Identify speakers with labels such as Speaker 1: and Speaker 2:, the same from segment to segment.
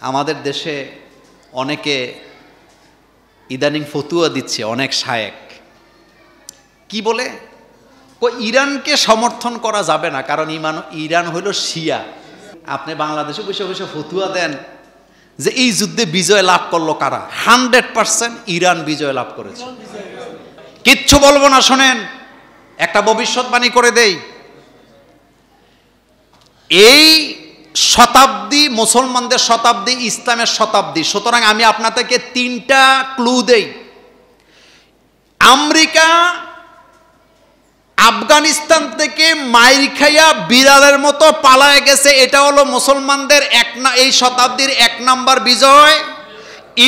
Speaker 1: আমাদের দেশে অনেকে ইদানিং ফতুয়া দিচ্ছে, অনেক শায়েক। কি বলে? ইরানকে সমর্থন করা যাবে না, কারণ ইরান হইল শিয়া। আপনি বাংলাদেশে বসে বসে ফতুয়া দেন যে এই যুদ্ধে বিজয় লাভ করলো কারা? 100% ইরান বিজয় লাভ করেছে। কিচ্ছু বলবো না, শোনেন, একটা ভবিষ্যৎবাণী করে দেই। এই শতাব্দী মুসলমানদের শতাব্দী, ইসলামের শতাব্দী। সুতরাং আমি আপনাদেরকে 3টা ক্লু দেই। আমেরিকা আফগানিস্তান থেকে মাইর খাইয়া বিড়ালের মতো পালায় গেছে, এটা হলো মুসলমানদের এই শতাব্দীর 1 নাম্বার বিজয়।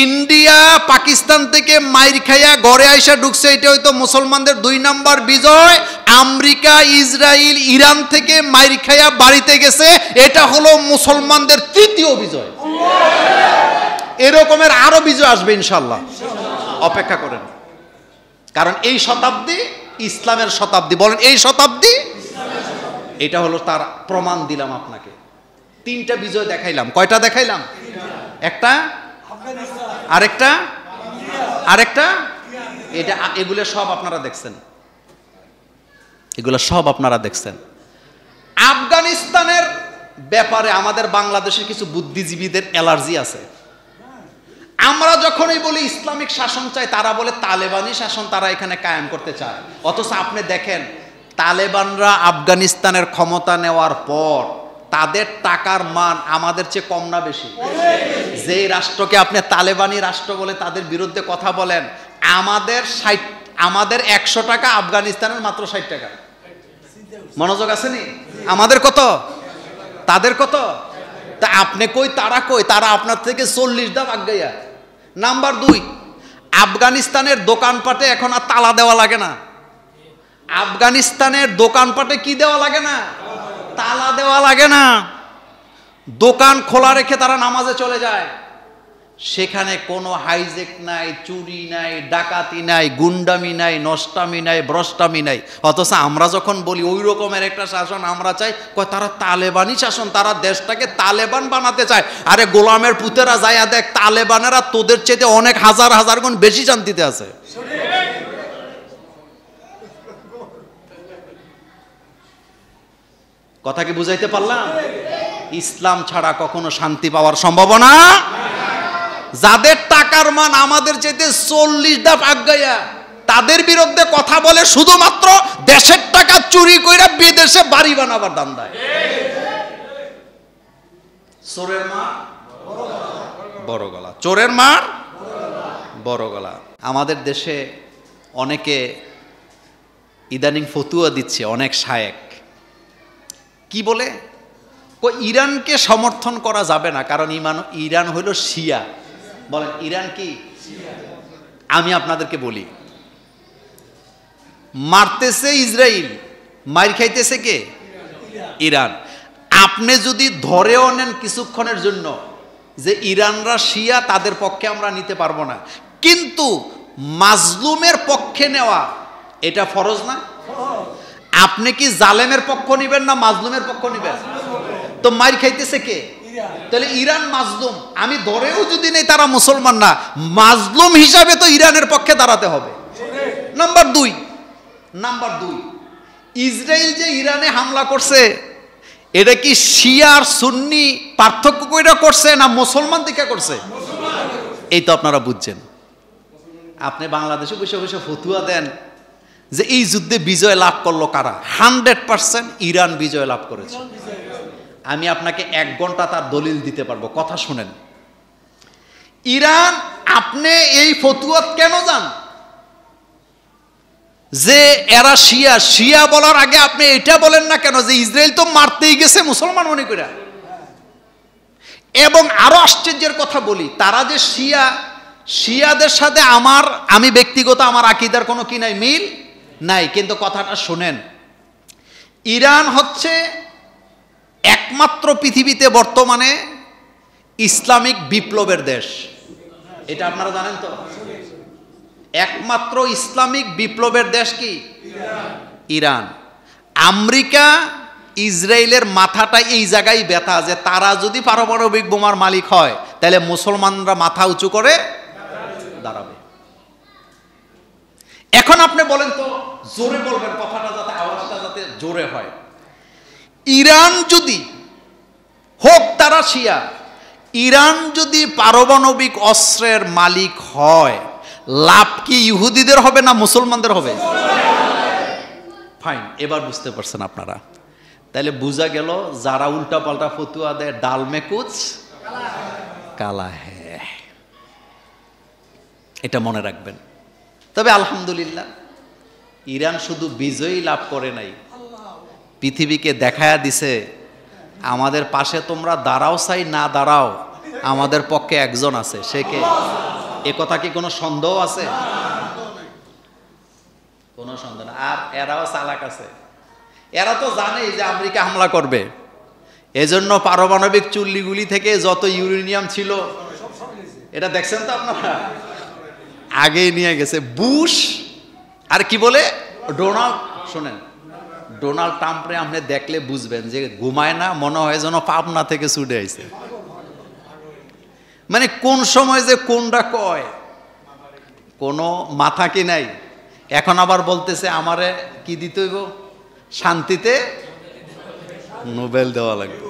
Speaker 1: ইন্ডিয়া পাকিস্তান থেকে মাইর খাইয়া ঘরে আইসা ঢুকছে, এটা হয়তো মুসলমানদের 2 নাম্বার বিজয়। আমেরিকা ইসরায়েল ইরান থেকে মাইর খাইয়া বাড়িতে গেছে, এটা হলো মুসলমানদের 3য় বিজয়। এরকমের আরো বিজয় আসবে ইনশাআল্লাহ, অপেক্ষা করেন। কারণ এই শতাব্দী ইসলামের শতাব্দী। বলেন এই শতাব্দী, এটা হলো তার প্রমাণ দিলাম আপনাকে। 3টা বিজয় দেখাইলাম। কয়টা দেখাইলাম? একটা, আরেকটা, এটা এগুলো সব আপনারা দেখছেন, এগুলো সব আপনারা দেখছেন। আফগানিস্তানের ব্যাপারে আমাদের বাংলাদেশের কিছু বুদ্ধিজীবীদের অ্যালার্জি আছে। আমরা যখনই বলি ইসলামিক শাসন চাই, তারা বলে তালেবানি শাসন তারা এখানে কায়েম করতে চায়। অথচ আপনি দেখেন, তালেবানরা আফগানিস্তানের ক্ষমতা নেওয়ার পর তাদের টাকার মান আমাদের চেয়ে কম না বেশি? যেই রাষ্ট্রকে আপনি তালেবানি রাষ্ট্র বলে তাদের বিরুদ্ধে কথা বলেন, আমাদের 100 টাকা, আফগানিস্তানের মাত্র 60 টাকা। মনোযোগ আছে নি? আমাদের কত, তাদের কত? তা আপনি কই, তারা কই? তারা আপনার থেকে 40 ধাপ আগাইয়া। নাম্বার 2, আফগানিস্তানের দোকানপাটে এখন আর তালা দেওয়া লাগে না। আফগানিস্তানের দোকানপাটে কি দেওয়া লাগে না? তালা দেওয়া লাগে না। দোকান খোলা রেখে তারা নামাজে চলে যায়। সেখানে কোনো হাইজেক নাই, চুরি নাই, ডাকাতি নাই, গুন্ডামি নাই, নষ্টামি নাই, ভ্রষ্টামি নাই। অথচ আমরা যখন বলি ওই রকমের একটা শাসন আমরা চাই, তারা তালেবানি শাসন, তারা দেশটাকে তালেবান বানাতে চায়। আরে গোলামের পুতেরা যাইয়া দেখ, তালেবানেরা তোদের চেয়ে অনেক হাজার হাজার গুণ বেশি শান্তিতে আছে। কথা কি বুঝাইতে পারলাম? ইসলাম ছাড়া কখনো শান্তি পাওয়ার সম্ভাবনা। যাদের টাকার মান আমাদের চাইতে 40 ধাপ আগাইয়া, তাদের বিরুদ্ধে কথা বলে শুধুমাত্র দেশের টাকা চুরি কইরা বিদেশে বাড়ি বানাবার ধান্দায়। চোরের মার বড় গলা, চোরের মার বড় গলা। আমাদের দেশে অনেকে ইদানিং ফতুয়া দিচ্ছে, অনেক শায়েক। কি বলে? ইরানকে সমর্থন করা যাবে না, কারণ ইরান হইল শিয়া। বলেন ইরান কি? আমি আপনাদেরকে বলি, মারতেছে ইসরায়েল, মার খাইতেছে কে? ইরান। আপনি যদি ধরেও নেন কিছুক্ষণের জন্য যে ইরানরা শিয়া, তাদের পক্ষে আমরা নিতে পারবো না, কিন্তু মাজলুমের পক্ষে নেওয়া এটা ফরজ না? আপনি কি জালেমের পক্ষ নিবেন না মাজলুমের পক্ষ নিবেন? তো মার খাইতেছে কে? তাহলে ইরান মাজলুম। আমি ধরেও যদি নেই তারা মুসলমান না, মাজলুম হিসাবে তো ইরানের পক্ষে দাঁড়াতে হবে। নাম্বার 2, ইসরায়েল যে ইরানে হামলা করছে, এটা কি শিয়া আর সুন্নি পার্থক্য কইরা করছে না মুসলমান থেকে করছে? এই তো আপনারা বুঝছেন। আপনি বাংলাদেশে বসে বসে ফতুয়া দেন যে এই যুদ্ধে বিজয় লাভ করলো কারা? 100% ইরান বিজয় লাভ করেছে। আমি আপনাকে 1 ঘন্টা তার দলিল দিতে পারবো। কথা শুনেন। ইরান, আপনি এই ফতুয়া কেন যান যে এরা শিয়া বলার আগে আপনি এটা বলেন না কেন যে ইসরায়েল তো মারতেই গেছে মুসলমান মনে করে? এবং আরো আশ্চর্যের কথা বলি, তারা যে শিয়াদের সাথে আমি ব্যক্তিগত আমার আকীদার কোনো কি নাই, মিল নাই। কিন্তু কথাটা শুনেন, ইরান হচ্ছে একমাত্র পৃথিবীতে বর্তমানে ইসলামিক বিপ্লবের দেশ। এটা আপনারা জানেন তো? একমাত্র ইসলামিক বিপ্লবের দেশ কি? ইরান। আমেরিকা ইসরায়েলের মাথাটা এই জায়গায় ব্যথা যে তারা যদি পারমাণবিক বোমার মালিক হয় তাহলে মুসলমানরা মাথা উঁচু করে দাঁড়াবে। এখন আপনি বলেন তো, জোরে বলবেন কথাটা, যাতে আওয়াজটা যাতে জোরে হয়। ইরান যদি হোক তারা শিয়া, ইরান যদি পারমাণবিক অস্ত্রের মালিক হয়, লাভ কি ইহুদিদের হবে না মুসলমানদের হবে? ফাইন, এবার বুঝতে পারছেন আপনারা। তাহলে বোঝা গেল যারা উল্টা পাল্টা ফতুয়া দেয়, ডাল মে কুছ কালা হ্যায়, এটা মনে রাখবেন। তবে আলহামদুলিল্লাহ, ইরান শুধু বিজয়ী লাভ করে নাই, পৃথিবীকে দেখায়া দিছে আমাদের পাশে তোমরা দাঁড়াও চাই না দাঁড়াও, আমাদের পক্ষে একজন আছে। সে কে? এ কথা কি কোনো সন্দেহ আছে? কোনো সন্দেহ না। আর এরাও চালাক আছে, এরা তো জানেই যে আমেরিকা হামলা করবে, এজন্য পারমাণবিক চুল্লিগুলি থেকে যত ইউরেনিয়াম ছিল, এটা দেখছেন তো আপনারা, আগেই নিয়ে গেছে বুশ। আর কি বলে ডোনাল্ড, শোনেন, ডোনাল্ড ট্রাম্পরে আপনি দেখলে বুঝবেন যে ঘুমায় না, মনে হয় যেন পাবনা থেকে ছুটে আইছে। মানে কোন সময় যে কোনটা কয় কোনো মাথা কি নাই। এখন আবার বলতেছে আমারে কি দিতে হইব, শান্তিতে নোবেল দেওয়া লাগবে।